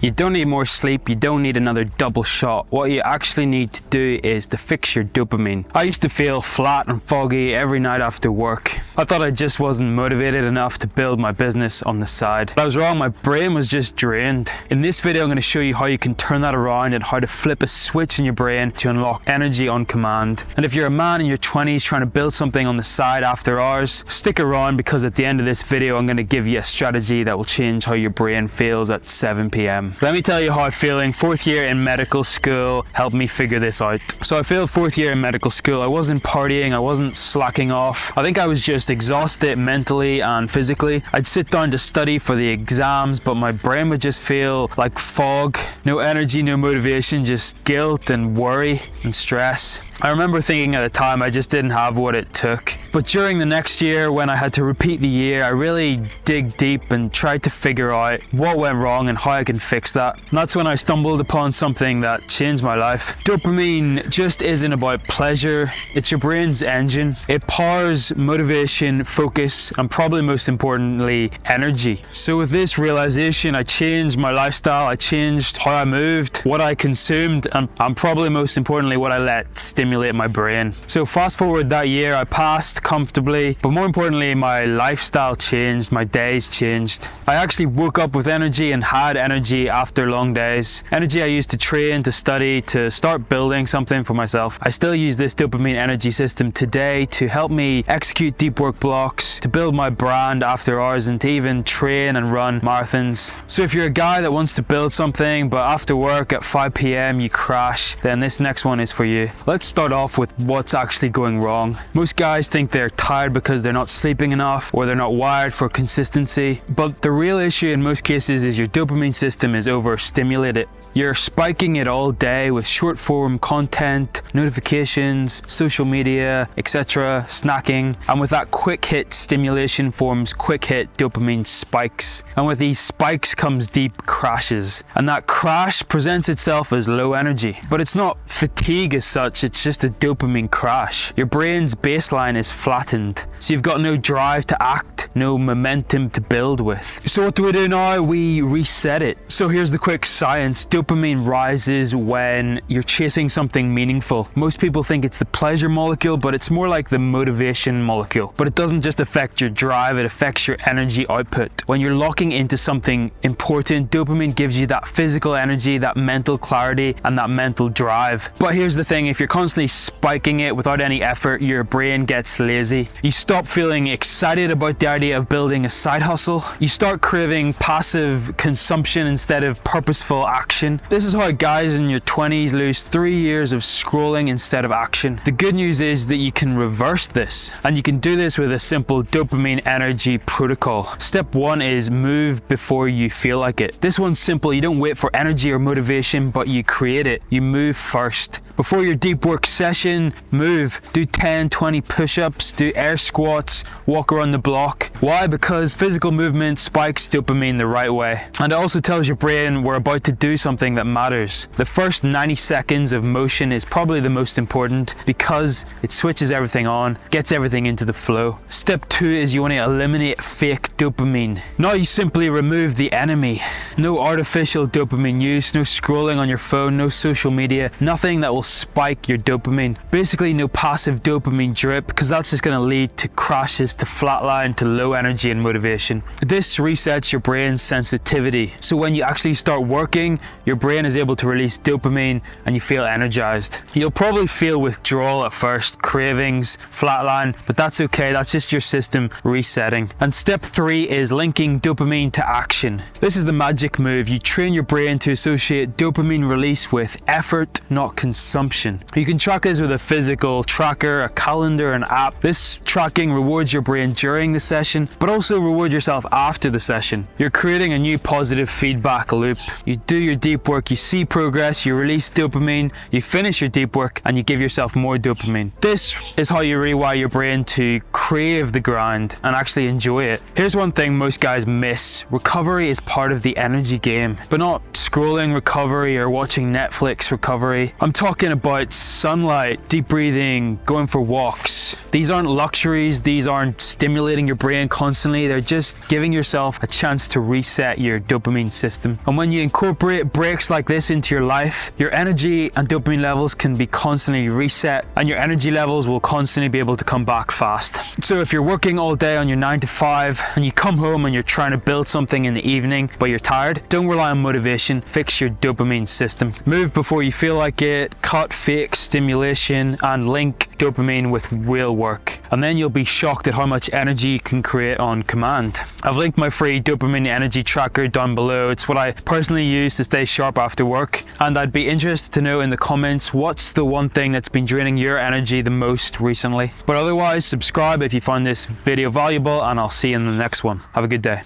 You don't need more sleep, you don't need another double shot. What you actually need to do is to fix your dopamine. I used to feel flat and foggy every night after work. I thought I just wasn't motivated enough to build my business on the side. But I was wrong, my brain was just drained. In this video I'm going to show you how you can turn that around and how to flip a switch in your brain to unlock energy on command. And if you're a man in your 20s trying to build something on the side after hours, stick around because at the end of this video I'm going to give you a strategy that will change how your brain feels at 7 p.m. Let me tell you how I'm feeling. Fourth year in medical school helped me figure this out. So I failed fourth year in medical school. I wasn't partying, I wasn't slacking off. I think I was just exhausted mentally and physically. I'd sit down to study for the exams, but my brain would just feel like fog. No energy, no motivation, just guilt and worry and stress. I remember thinking at the time I just didn't have what it took. But during the next year, when I had to repeat the year, I really dig deep and tried to figure out what went wrong and how I can fix that. And that's when I stumbled upon something that changed my life. Dopamine just isn't about pleasure, it's your brain's engine. It powers motivation, focus, and probably most importantly, energy. So with this realization, I changed my lifestyle, I changed how I moved, what I consumed, and probably most importantly, what I let stimulate my brain. So fast forward that year, I passed comfortably, but more importantly, my lifestyle changed, my days changed. I actually woke up with energy and had energy after long days. Energy I used to train, to study, to start building something for myself. I still use this dopamine energy system today to help me execute deep work blocks, to build my brand after hours, and to even train and run marathons. So if you're a guy that wants to build something, but after work at 5 p.m. you crash, then this next one is for you. Let's start off with what's actually going wrong. Most guys think they're tired because they're not sleeping enough or they're not wired for consistency, but the real issue in most cases is your dopamine system is overstimulated. You're spiking it all day with short form content, notifications, social media, etc., snacking, and with that quick hit stimulation forms quick hit dopamine spikes. And with these spikes comes deep crashes. And that crash presents itself as low energy. But it's not fatigue as such, it's just a dopamine crash. Your brain's baseline is flattened, so you've got no drive to act, no momentum to build with. So what do we do now? We reset it. So here's the quick science. Dopamine rises when you're chasing something meaningful. Most people think it's the pleasure molecule, but it's more like the motivation molecule. But it doesn't just affect your drive, it affects your energy output. When you're locking into something important, dopamine gives you that physical energy, that mental clarity, and that mental drive. But here's the thing, if you're constantly spiking it without any effort, your brain gets lazy. You stop feeling excited about the idea of building a side hustle. You start craving passive consumption instead of purposeful action. This is how guys in your 20s lose 3 years of scrolling instead of action. The good news is that you can reverse this, and you can do this with a simple dopamine energy protocol. Step 1 is move before you feel like it. This one's simple. You don't wait for energy or motivation, but you create it. You move first. Before your deep work session, move. Do 10, 20 push-ups, do air squats, walk around the block. Why? Because physical movement spikes dopamine the right way. And it also tells your brain we're about to do something that matters. The first 90 seconds of motion is probably the most important because it switches everything on, gets everything into the flow. Step 2 is you want to eliminate fake dopamine. Now you simply remove the enemy. No artificial dopamine use, no scrolling on your phone, no social media, nothing that will spike your dopamine. Basically no passive dopamine drip, because that's just going to lead to crashes, to flatline, to low energy and motivation. This resets your brain's sensitivity. So when you actually start working, your brain is able to release dopamine and you feel energized. You'll probably feel withdrawal at first, cravings, flatline, but that's okay. That's just your system resetting. And step 3 is linking dopamine to action. This is the magic move. You train your brain to associate dopamine release with effort, not consumption. You can track this with a physical tracker, a calendar, an app. This tracking rewards your brain during the session, but also reward yourself after the session. You're creating a new positive feedback loop. You do your deep work, you see progress, you release dopamine, you finish your deep work, and you give yourself more dopamine. This is how you rewire your brain to crave the grind and actually enjoy it. Here's one thing most guys miss. Recovery is part of the energy game, but not scrolling recovery or watching Netflix recovery. I'm talking about sunlight, deep breathing, going for walks. These aren't luxuries, these aren't stimulating your brain constantly, they're just giving yourself a chance to reset your dopamine system. system. And when you incorporate breaks like this into your life, your energy and dopamine levels can be constantly reset, and your energy levels will constantly be able to come back fast. So if you're working all day on your 9 to 5 and you come home and you're trying to build something in the evening but you're tired, don't rely on motivation, fix your dopamine system. Move before you feel like it, cut fake stimulation, and link dopamine with real work. And then you'll be shocked at how much energy you can create on command. I've linked my free dopamine energy tracker down below. It's what I personally use to stay sharp after work, and I'd be interested to know in the comments what's the one thing that's been draining your energy the most recently. But otherwise, subscribe if you found this video valuable, and I'll see you in the next one. Have a good day.